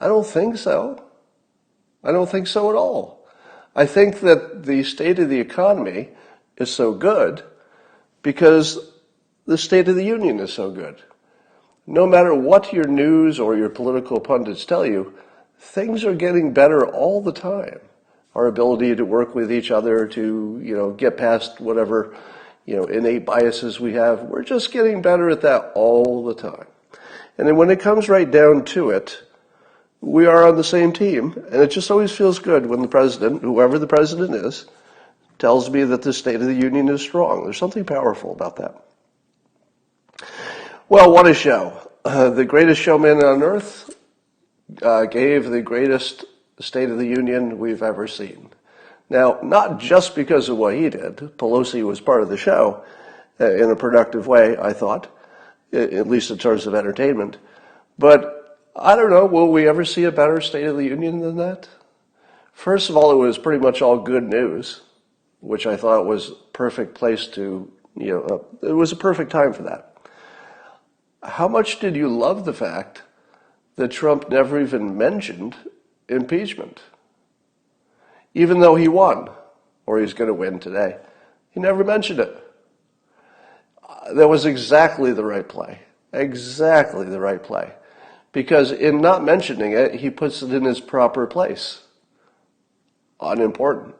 I don't think so. I don't think so at all. I think that the state of the economy is so good because the State of the Union is so good. No matter what your news or your political pundits tell you, things are getting better all the time. Our ability to work with each other, to, get past whatever, innate biases we have, we're just getting better at that all the time. And then when it comes right down to it, we are on the same team, and it just always feels good when the president, whoever the president is, tells me that the State of the Union is strong. There's something powerful about that. Well, what a show. The greatest showman on earth gave the greatest State of the Union we've ever seen. Now, not just because of what he did. Pelosi was part of the show in a productive way, I thought, at least in terms of entertainment. But I don't know, will we ever see a better State of the Union than that? First of all, it was pretty much all good news, which I thought was a perfect place to, it was a perfect time for that. How much did you love the fact that Trump never even mentioned impeachment? Even though he won, or he's going to win today, he never mentioned it. That was exactly the right play. Exactly the right play. Because in not mentioning it, he puts it in its proper place. Unimportant.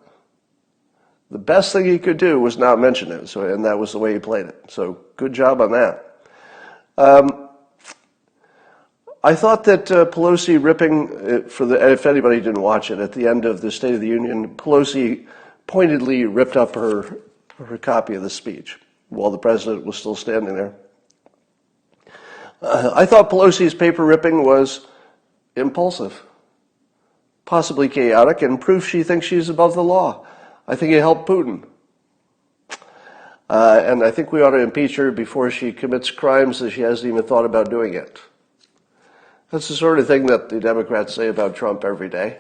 The best thing he could do was not mention it, and that was the way he played it. So good job on that. I thought that Pelosi ripping, if anybody didn't watch it, at the end of the State of the Union, Pelosi pointedly ripped up her copy of the speech while the president was still standing there. I thought Pelosi's paper ripping was impulsive, possibly chaotic, and proof she thinks she's above the law. I think it helped Putin. And I think we ought to impeach her before she commits crimes that she hasn't even thought about doing yet. That's the sort of thing that the Democrats say about Trump every day.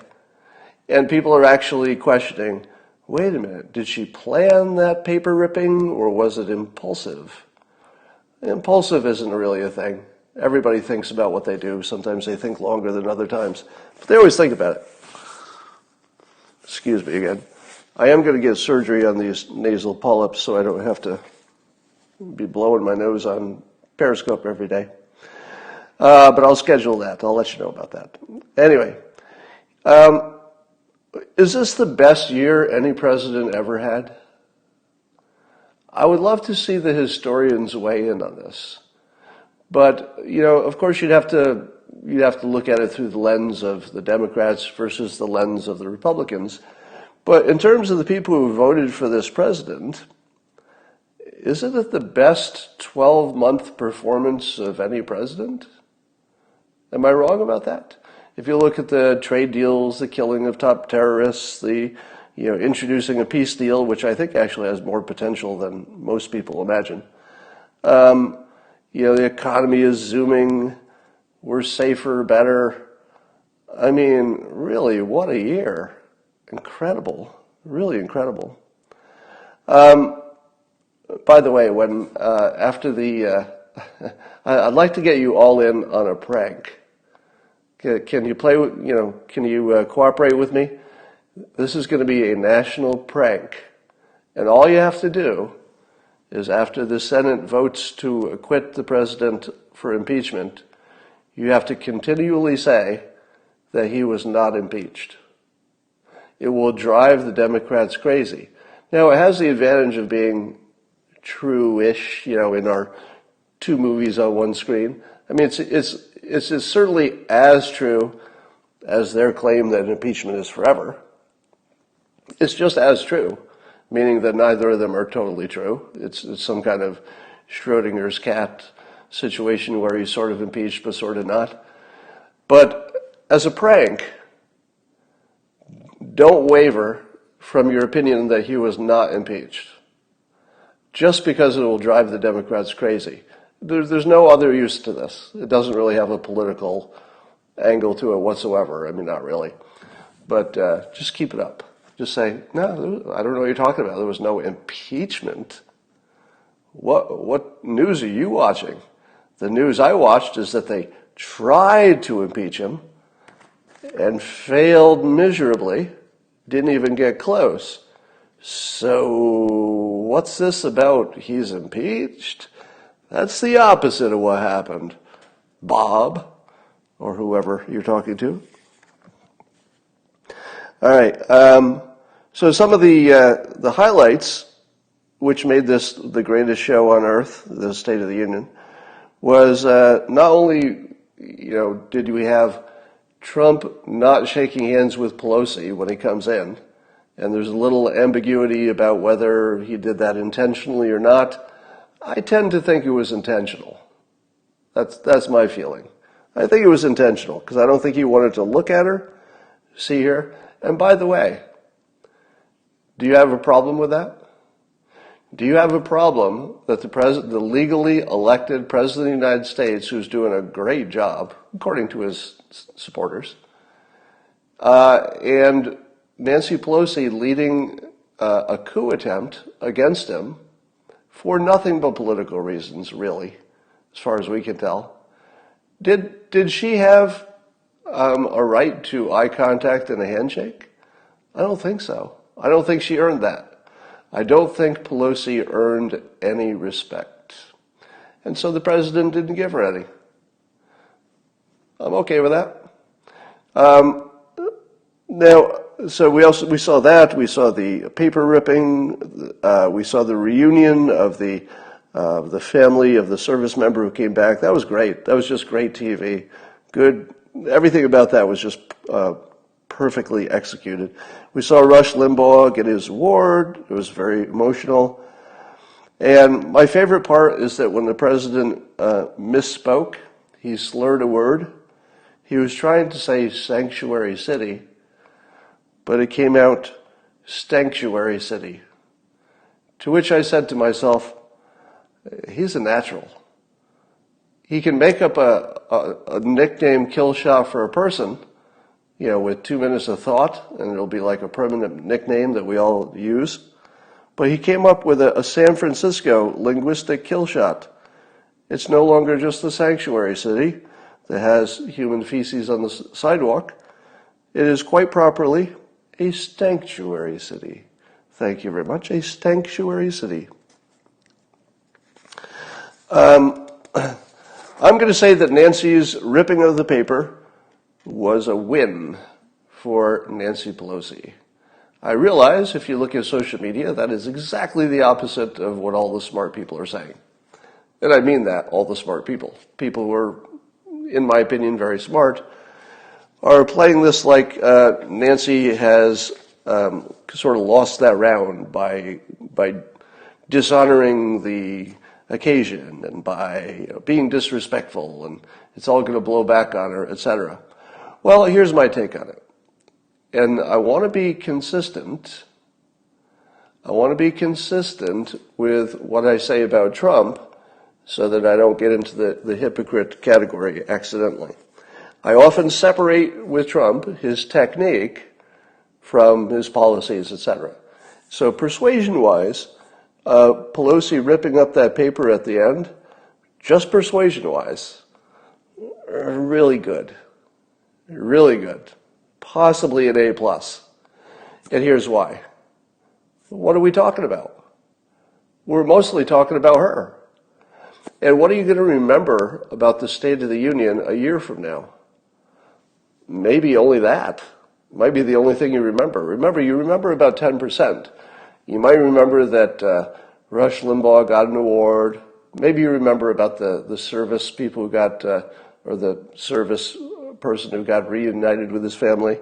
And people are actually questioning, wait a minute, did she plan that paper ripping or was it impulsive? Impulsive isn't really a thing. Everybody thinks about what they do. Sometimes they think longer than other times. But they always think about it. Excuse me again. I am going to get surgery on these nasal polyps so I don't have to be blowing my nose on Periscope every day. But I'll schedule that. I'll let you know about that. Anyway, is this the best year any president ever had? I would love to see the historians weigh in on this. But, of course you'd have to look at it through the lens of the Democrats versus the lens of the Republicans. But in terms of the people who voted for this president, isn't it the best 12-month performance of any president? Am I wrong about that? If you look at the trade deals, the killing of top terrorists, the introducing a peace deal, which I think actually has more potential than most people imagine. The economy is zooming. We're safer, better. I mean, really, what a year. Incredible. Really incredible. By the way, after the, I'd like to get you all in on a prank. Can you can you cooperate with me? This is going to be a national prank. And all you have to do is after the Senate votes to acquit the president for impeachment, you have to continually say that he was not impeached. It will drive the Democrats crazy. Now, it has the advantage of being true-ish, in our two movies on one screen. I mean, it's certainly as true as their claim that impeachment is forever. It's just as true, meaning that neither of them are totally true. It's some kind of Schrodinger's cat situation where he's sort of impeached but sort of not. But as a prank, don't waver from your opinion that he was not impeached, just because it will drive the Democrats crazy. There's no other use to this. It doesn't really have a political angle to it whatsoever. I mean, not really. But just keep it up. Just say, no, I don't know what you're talking about. There was no impeachment. What news are you watching? The news I watched is that they tried to impeach him, and failed miserably, didn't even get close. So what's this about he's impeached? That's the opposite of what happened. Bob, or whoever you're talking to. All right. So some of the highlights, which made this the greatest show on earth, the State of the Union, was not only did we have Trump not shaking hands with Pelosi when he comes in, and there's a little ambiguity about whether he did that intentionally or not. I tend to think it was intentional. That's my feeling. I think it was intentional because I don't think he wanted to look at her, see her. And by the way, do you have a problem with that? Do you have a problem that the legally elected president of the United States, who's doing a great job, according to his supporters, and Nancy Pelosi leading a coup attempt against him for nothing but political reasons, really, as far as we can tell? Did she have a right to eye contact and a handshake? I don't think so. I don't think she earned that. I don't think Pelosi earned any respect. And so the president didn't give her any. I'm okay with that. Now, so we saw that. We saw the paper ripping. We saw the reunion of the family of the service member who came back. That was great. That was just great TV. Good. Everything about that was just perfectly executed. We saw Rush Limbaugh get his award. It was very emotional. And my favorite part is that when the president misspoke, he slurred a word. He was trying to say sanctuary city, but it came out stanctuary city. To which I said to myself, he's a natural. He can make up a nickname kill shot for a person, with 2 minutes of thought, and it'll be like a permanent nickname that we all use. But he came up with a San Francisco linguistic kill shot. It's no longer just a sanctuary city that has human feces on the sidewalk. It is quite properly a stanctuary city. Thank you very much. A stanctuary city. I'm going to say that Nancy's ripping of the paper was a win for Nancy Pelosi. I realize if you look at social media, that is exactly the opposite of what all the smart people are saying. And I mean that, all the smart people. People who are, in my opinion, very smart, are playing this like Nancy has sort of lost that round by dishonoring the occasion and by being disrespectful, and it's all going to blow back on her, etc. Well, here's my take on it. And I want to be consistent. I want to be consistent with what I say about Trump so that I don't get into the hypocrite category accidentally. I often separate with Trump his technique from his policies, etc. So persuasion-wise, Pelosi ripping up that paper at the end, just persuasion-wise, really good. Really good. Possibly an A+. And here's why. What are we talking about? We're mostly talking about her. And what are you going to remember about the State of the Union a year from now? Maybe only that. Might be the only thing you remember. You remember about 10%. You might remember that Rush Limbaugh got an award. Maybe you remember about the service people who got, or the service person who got reunited with his family.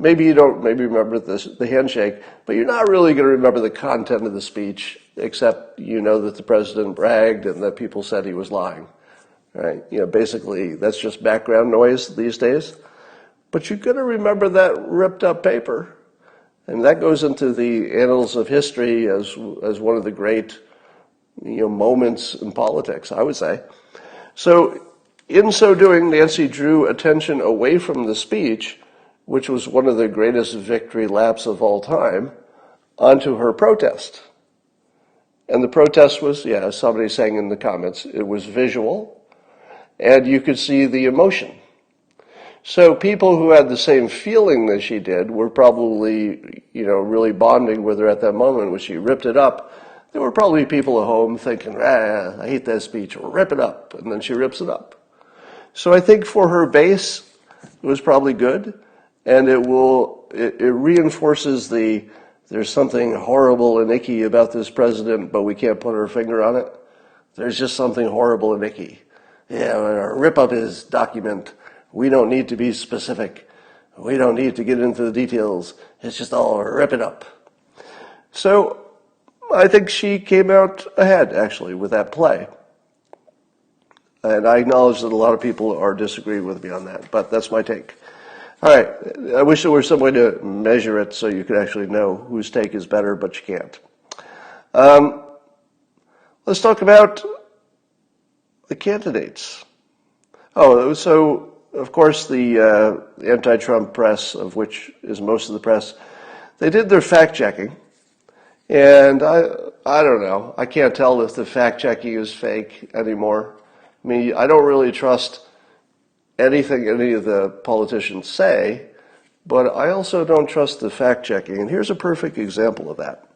Maybe you don't remember the handshake, but you're not really going to remember the content of the speech, except you know that the president bragged and that people said he was lying. Right? Basically, that's just background noise these days. But you're going to remember that ripped up paper. And that goes into the annals of history as one of the great moments in politics, I would say. So in so doing, Nancy drew attention away from the speech, which was one of the greatest victory laps of all time, onto her protest. And the protest was, as somebody saying in the comments, it was visual, and you could see the emotion. So people who had the same feeling that she did were probably, really bonding with her at that moment when she ripped it up. There were probably people at home thinking, I hate that speech, or rip it up, and then she rips it up. So I think for her base, it was probably good, and it reinforces there's something horrible and icky about this president, but we can't put our finger on it. There's just something horrible and icky. Yeah, rip up his document. We don't need to be specific. We don't need to get into the details. It's just all rip it up. So I think she came out ahead, actually, with that play. And I acknowledge that a lot of people are disagreeing with me on that, but that's my take. All right, I wish there were some way to measure it so you could actually know whose take is better, but you can't. Let's talk about the candidates. Oh, so, of course, the anti-Trump press, of which is most of the press, they did their fact-checking. And I don't know. I can't tell if the fact-checking is fake anymore. I mean, I don't really trust anything any of the politicians say, but I also don't trust the fact-checking. And here's a perfect example of that.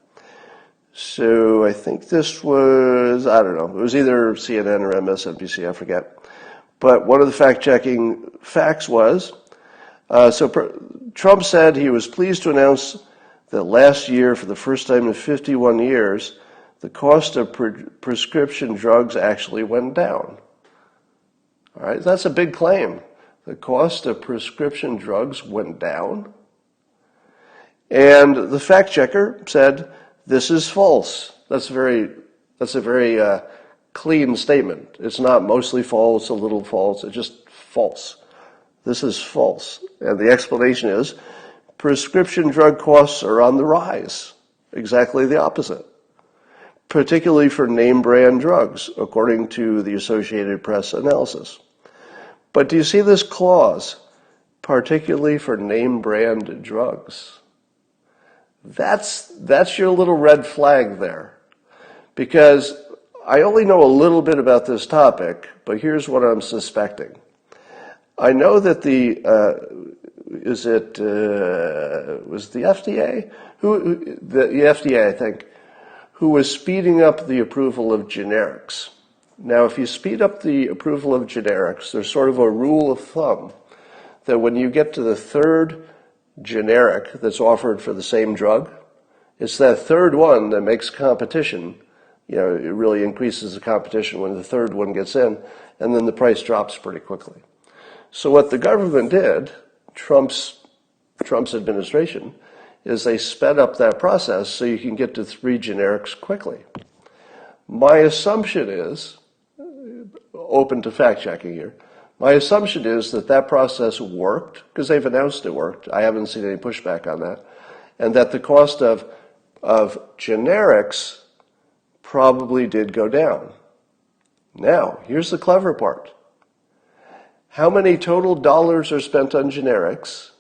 So I think this was, I don't know, it was either CNN or MSNBC, I forget. But one of the fact-checking facts was, Trump said he was pleased to announce that last year, for the first time in 51 years, the cost of prescription drugs actually went down. All right, that's a big claim. The cost of prescription drugs went down. And the fact checker said, this is false. That's a very clean statement. It's not mostly false, a little false, it's just false. This is false. And the explanation is, prescription drug costs are on the rise. Exactly the opposite. Particularly for name brand drugs, according to the Associated Press analysis. But do you see this clause? Particularly for name brand drugs. That's your little red flag there. Because I only know a little bit about this topic, but here's what I'm suspecting. I know that was the FDA? The FDA, I think, who was speeding up the approval of generics. Now, if you speed up the approval of generics, there's sort of a rule of thumb that when you get to the third generic that's offered for the same drug, it's that third one that makes competition. It really increases the competition when the third one gets in, and then the price drops pretty quickly. So what the government did, Trump's administration, is they sped up that process so you can get to 3 generics quickly. My assumption is, open to fact-checking here, my assumption is that process worked, because they've announced it worked. I haven't seen any pushback on that. And that the cost of generics probably did go down. Now, here's the clever part. How many total dollars are spent on generics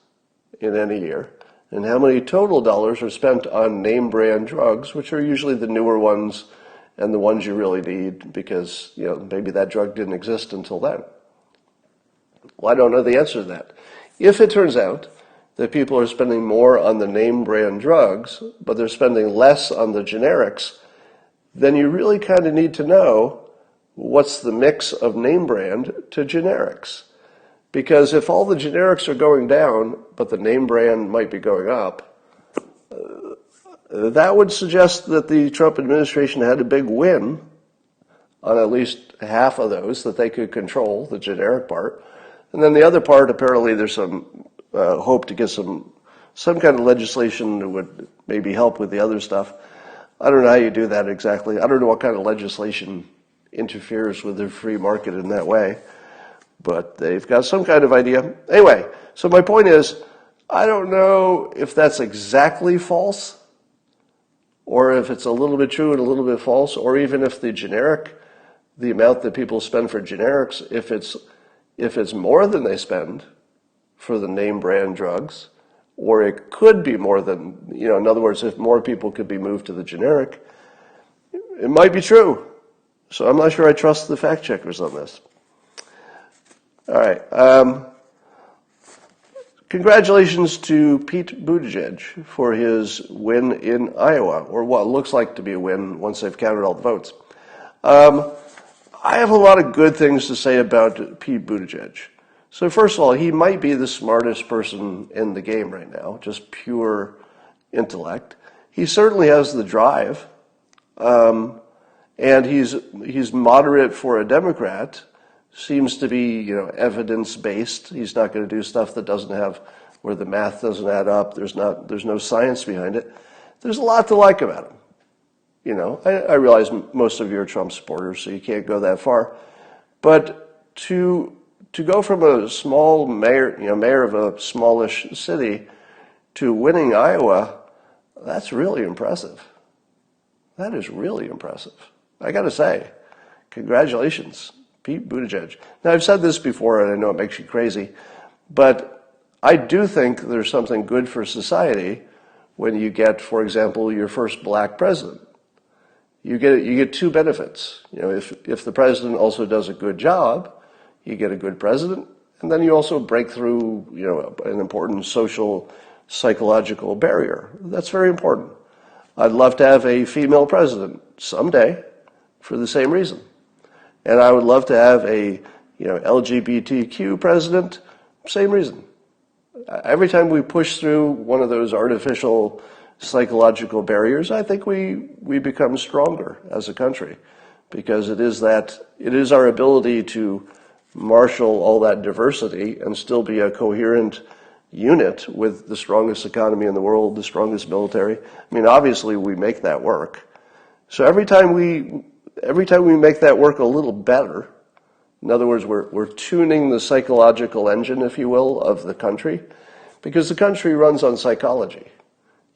in any year, and how many total dollars are spent on name brand drugs, which are usually the newer ones and the ones you really need because, maybe that drug didn't exist until then. Well, I don't know the answer to that. If it turns out that people are spending more on the name brand drugs, but they're spending less on the generics, then you really kind of need to know what's the mix of name brand to generics. Because if all the generics are going down, but the name brand might be going up, that would suggest that the Trump administration had a big win on at least half of those that they could control, the generic part. And then the other part, apparently there's some hope to get some kind of legislation that would maybe help with the other stuff. I don't know how you do that exactly. I don't know what kind of legislation interferes with the free market in that way. But they've got some kind of idea. Anyway, so my point is, I don't know if that's exactly false, or if it's a little bit true and a little bit false, or even if the amount that people spend for generics, if it's more than they spend for the name brand drugs, or it could be more than, in other words, if more people could be moved to the generic, it might be true. So I'm not sure I trust the fact checkers on this. All right. Congratulations to Pete Buttigieg for his win in Iowa, or what looks like to be a win once they've counted all the votes. I have a lot of good things to say about Pete Buttigieg. So first of all, he might be the smartest person in the game right now, just pure intellect. He certainly has the drive, and he's moderate for a Democrat. Seems to be, evidence-based. He's not going to do stuff that doesn't have, where the math doesn't add up. There's no science behind it. There's a lot to like about him. I realize most of you are Trump supporters, so you can't go that far. But to go from a small mayor of a smallish city to winning Iowa, that's really impressive. That is really impressive. I got to say, congratulations, Pete Buttigieg. Now, I've said this before, and I know it makes you crazy, but I do think there's something good for society when you get, for example, your first black president. You get two benefits. If the president also does a good job, you get a good president, and then you also break through, an important social, psychological barrier. That's very important. I'd love to have a female president someday for the same reason. And I would love to have a, LGBTQ president, same reason. Every time we push through one of those artificial psychological barriers, I think we become stronger as a country, because it is our ability to marshal all that diversity and still be a coherent unit with the strongest economy in the world, the strongest military. I mean, obviously we make that work. So every time we make that work a little better, in other words, we're tuning the psychological engine, if you will, of the country, because the country runs on psychology.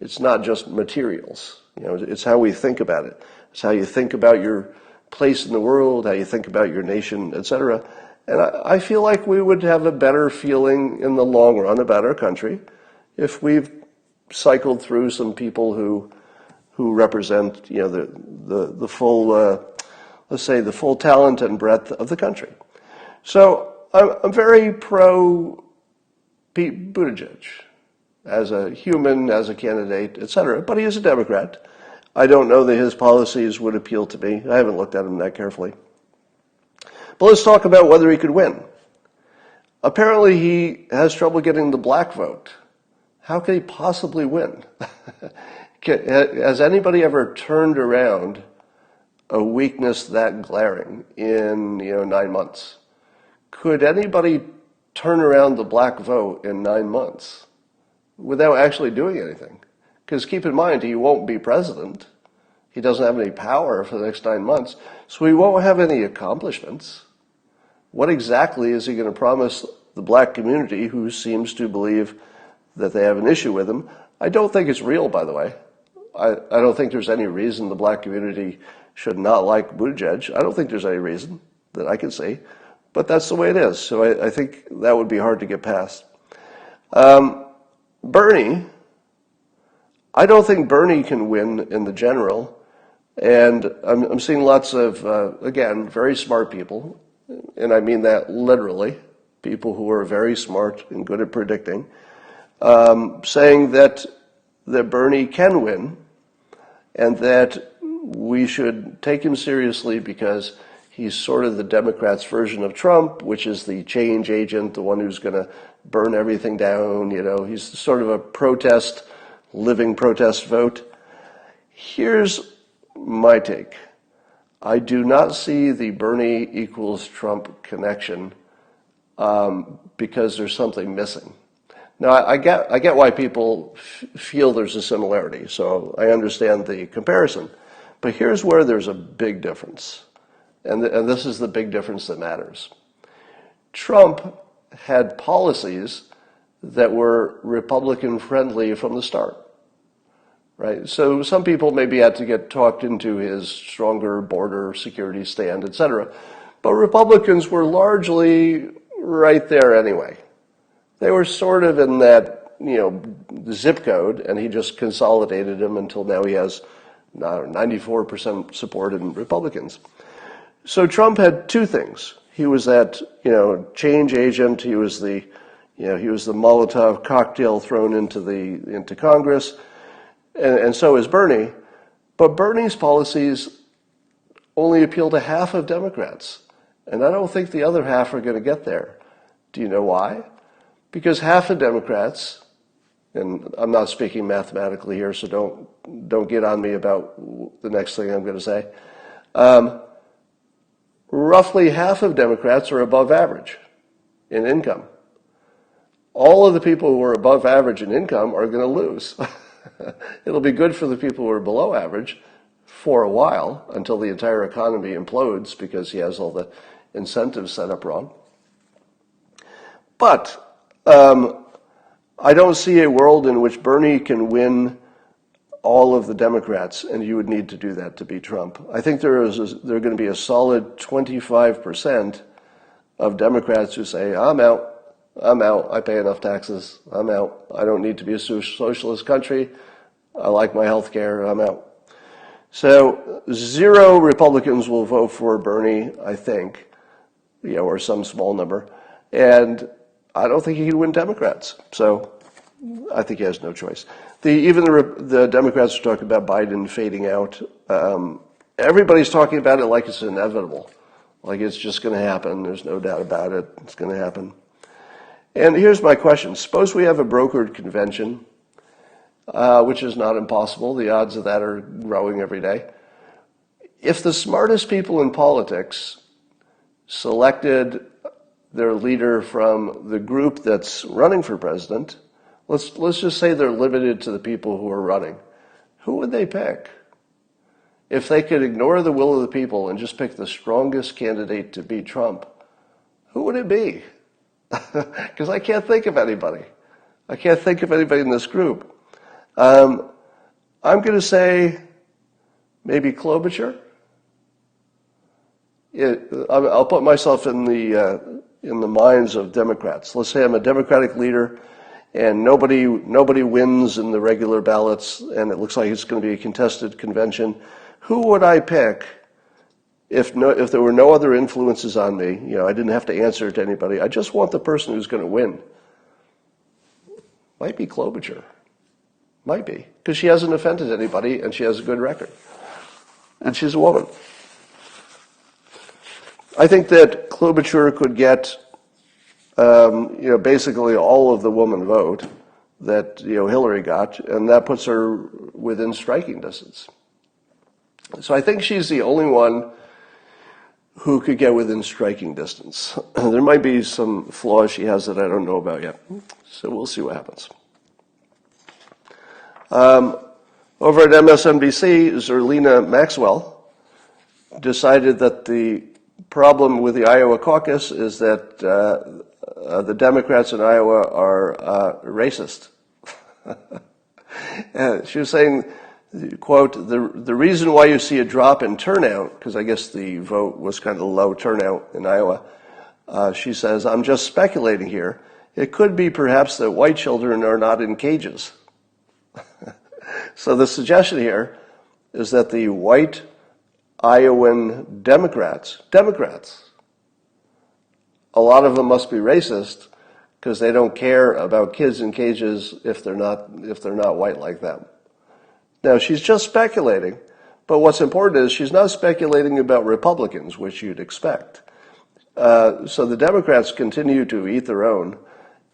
It's not just materials. It's how we think about it. It's how you think about your place in the world, how you think about your nation, etc. And I feel like we would have a better feeling in the long run about our country if we've cycled through some people who represent, the full, let's say, the full talent and breadth of the country. So I'm very pro Pete Buttigieg as a human, as a candidate, etc. But he is a Democrat. I don't know that his policies would appeal to me. I haven't looked at him that carefully. But let's talk about whether he could win. Apparently he has trouble getting the black vote. How could he possibly win? Has anybody ever turned around a weakness that glaring in 9 months? Could anybody turn around the black vote in 9 months without actually doing anything? Because keep in mind, he won't be president. He doesn't have any power for the next 9 months, so he won't have any accomplishments. What exactly is he going to promise the black community, who seems to believe that they have an issue with him? I don't think it's real, by the way. I don't think there's any reason the black community should not like Buttigieg. I don't think there's any reason that I can see, but that's the way it is. So I think that would be hard to get past. Bernie, I don't think Bernie can win in the general, and I'm seeing lots of, again, very smart people, and I mean that literally, people who are very smart and good at predicting, saying that Bernie can win, and that we should take him seriously because he's sort of the Democrats' version of Trump, which is the change agent, the one who's going to burn everything down. He's sort of a living protest vote. Here's my take. I do not see the Bernie equals Trump connection because there's something missing. Now, I get why people feel there's a similarity, so I understand the comparison. But here's where there's a big difference, and this is the big difference that matters. Trump had policies that were Republican-friendly from the start, right? So some people maybe had to get talked into his stronger border security stand, etc. But Republicans were largely right there anyway. They were sort of in that, zip code, and he just consolidated them until now he has 94% support in Republicans. So Trump had two things. He was that, change agent. He was the, You know, he was the Molotov cocktail thrown into Congress, and so is Bernie. But Bernie's policies only appeal to half of Democrats, and I don't think the other half are going to get there. Do you know why? Because half of Democrats, and I'm not speaking mathematically here, so don't get on me about the next thing I'm going to say. Roughly half of Democrats are above average in income. All of the people who are above average in income are going to lose. It'll be good for the people who are below average for a while until the entire economy implodes because he has all the incentives set up wrong. But I don't see a world in which Bernie can win all of the Democrats, and you would need to do that to beat Trump. I think there are going to be a solid 25% of Democrats who say, I'm out, I pay enough taxes, I'm out, I don't need to be a socialist country, I like my health care, I'm out. So 0 Republicans will vote for Bernie, I think, or some small number, and I don't think he can win Democrats. So I think he has no choice. Even the Democrats are talking about Biden fading out. Everybody's talking about it like it's inevitable, like it's just going to happen. There's no doubt about it. It's going to happen. And here's my question. Suppose we have a brokered convention, which is not impossible. The odds of that are growing every day. If the smartest people in politics selected their leader from the group that's running for president, let's just say they're limited to the people who are running, who would they pick? If they could ignore the will of the people and just pick the strongest candidate to beat Trump, who would it be? Because I can't think of anybody. I can't think of anybody in this group. I'm going to say maybe Klobuchar. I'll put myself in the minds of Democrats. Let's say I'm a Democratic leader, and nobody wins in the regular ballots, and it looks like it's going to be a contested convention. Who would I pick if there were no other influences on me? You know, I didn't have to answer to anybody. I just want the person who's going to win. Might be Klobuchar. Might be, because she hasn't offended anybody, and she has a good record, and she's a woman. I think that Klobuchar could get, basically all of the woman vote that Hillary got, and that puts her within striking distance. So I think she's the only one who could get within striking distance. There might be some flaws she has that I don't know about yet, so we'll see what happens. Over at MSNBC, Zerlina Maxwell decided that the problem with the Iowa caucus is that the Democrats in Iowa are racist. She was saying, quote, the reason why you see a drop in turnout, because I guess the vote was kind of low turnout in Iowa, she says, I'm just speculating here. It could be perhaps that white children are not in cages. So the suggestion here is that the white Iowan Democrats, a lot of them must be racist because they don't care about kids in cages if they're not white like them. Now, she's just speculating, but what's important is she's not speculating about Republicans, which you'd expect. So the Democrats continue to eat their own,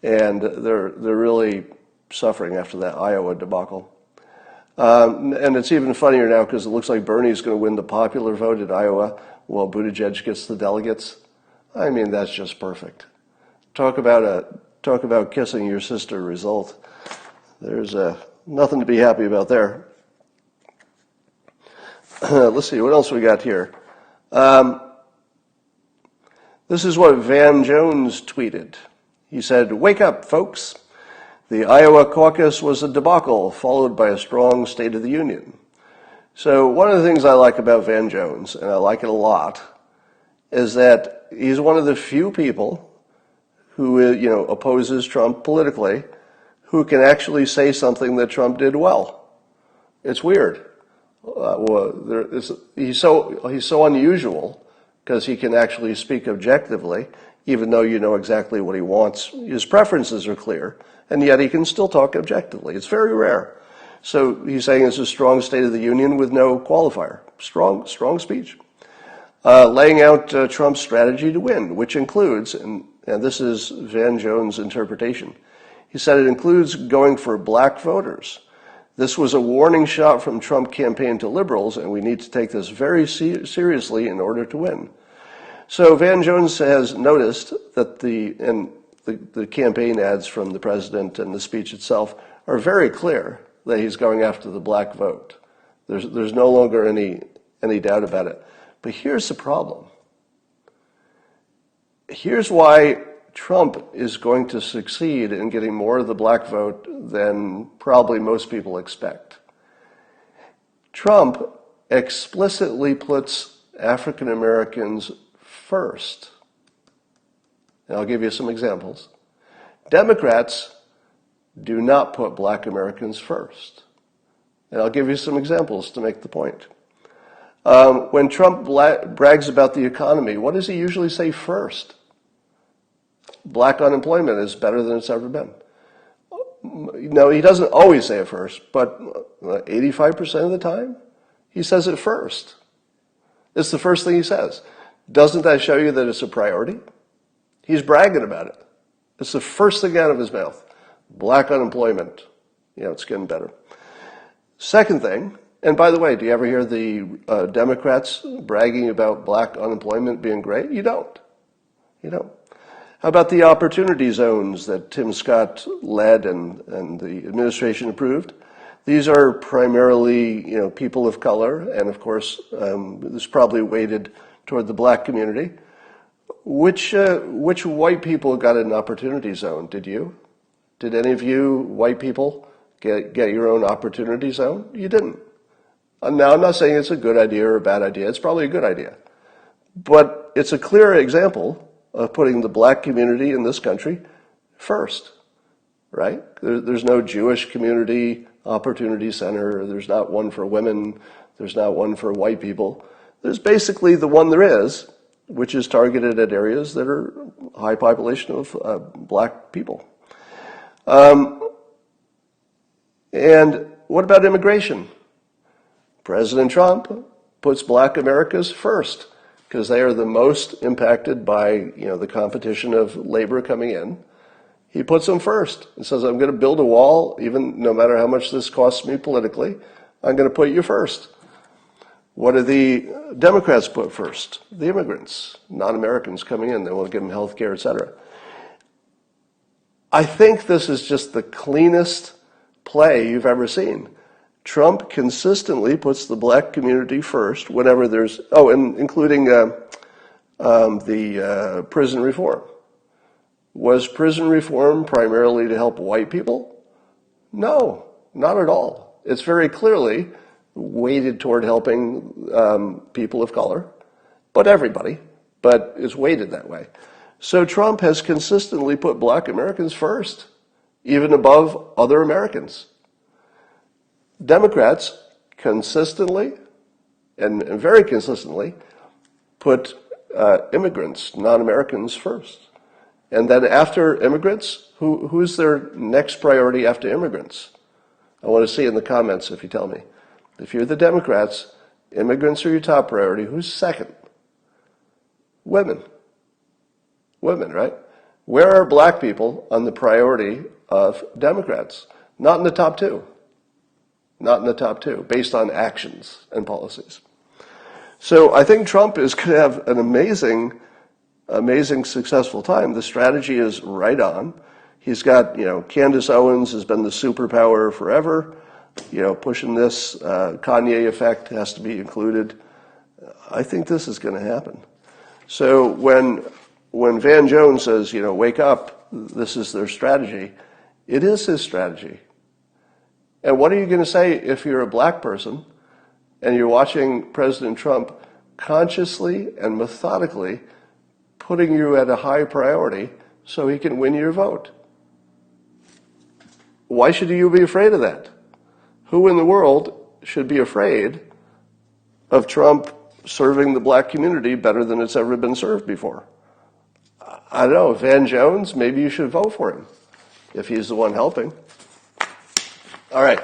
and they're really suffering after that Iowa debacle. And it's even funnier now because it looks like Bernie's going to win the popular vote in Iowa while Buttigieg gets the delegates. I mean, that's just perfect. Talk about kissing your sister result. There's nothing to be happy about there. Let's see, what else we got here? This is what Van Jones tweeted. He said, "Wake up, folks. The Iowa caucus was a debacle, followed by a strong State of the Union." So one of the things I like about Van Jones, and I like it a lot, is that he's one of the few people who, opposes Trump politically, who can actually say something that Trump did well. It's weird. He's so unusual because he can actually speak objectively, even though you know exactly what he wants. His preferences are clear, and yet he can still talk objectively. It's very rare. So he's saying it's a strong State of the Union with no qualifier. Strong speech. Laying out Trump's strategy to win, which includes, and this is Van Jones' interpretation, he said it includes going for black voters. This was a warning shot from Trump campaign to liberals, and we need to take this very seriously in order to win. So Van Jones has noticed that the campaign ads from the president and the speech itself are very clear that he's going after the black vote. There's no longer any doubt about it. But here's the problem. Here's why Trump is going to succeed in getting more of the black vote than probably most people expect. Trump explicitly puts African Americans first. And I'll give you some examples. Democrats do not put black Americans first. And I'll give you some examples to make the point. When Trump brags about the economy, what does he usually say first? Black unemployment is better than it's ever been. No, he doesn't always say it first, but 85% of the time, he says it first. It's the first thing he says. Doesn't that show you that it's a priority? He's bragging about it. It's the first thing out of his mouth. Black unemployment, it's getting better. Second thing, and by the way, do you ever hear the Democrats bragging about black unemployment being great? You don't. How about the opportunity zones that Tim Scott led and the administration approved? These are primarily, people of color, and of course, this probably weighted toward the black community. Which white people got an opportunity zone? Did you? Did any of you white people get your own opportunity zone? You didn't. Now, I'm not saying it's a good idea or a bad idea. It's probably a good idea. But it's a clear example of putting the black community in this country first, right? There's no Jewish community opportunity center. There's not one for women. There's not one for white people. There's basically the one there is, which is targeted at areas that are high population of black people. And what about immigration? President Trump puts black Americans first because they are the most impacted by, the competition of labor coming in. He puts them first and says, I'm going to build a wall, even no matter how much this costs me politically, I'm going to put you first. What do the Democrats put first? The immigrants, non-Americans coming in. They want to give them health care, et cetera. I think this is just the cleanest play you've ever seen. Trump consistently puts the black community first whenever there's, and including the prison reform. Was prison reform primarily to help white people? No, not at all. It's very clearly weighted toward helping people of color, but everybody, but it's weighted that way. So Trump has consistently put black Americans first, even above other Americans. Democrats consistently and very consistently put immigrants, non-Americans first. And then after immigrants, who's their next priority after immigrants? I want to see in the comments if you tell me. If you're the Democrats, immigrants are your top priority. Who's second? Women. Women, right? Where are black people on the priority of Democrats? Not in the top two. Not in the top two, based on actions and policies. So I think Trump is going to have an amazing successful time. The strategy is right on. He's got, Candace Owens has been the superpower forever. Pushing this Kanye effect has to be included. I think this is going to happen. So when Van Jones says, wake up, this is their strategy, it is his strategy. And what are you going to say if you're a black person and you're watching President Trump consciously and methodically putting you at a high priority so he can win your vote? Why should you be afraid of that? Who in the world should be afraid of Trump serving the black community better than it's ever been served before? I don't know, Van Jones, maybe you should vote for him if he's the one helping. All right,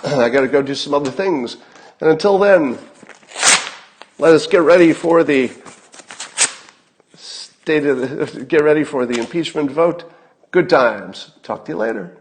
I got to go do some other things. And until then, let us get ready for the get ready for the impeachment vote. Good times. Talk to you later.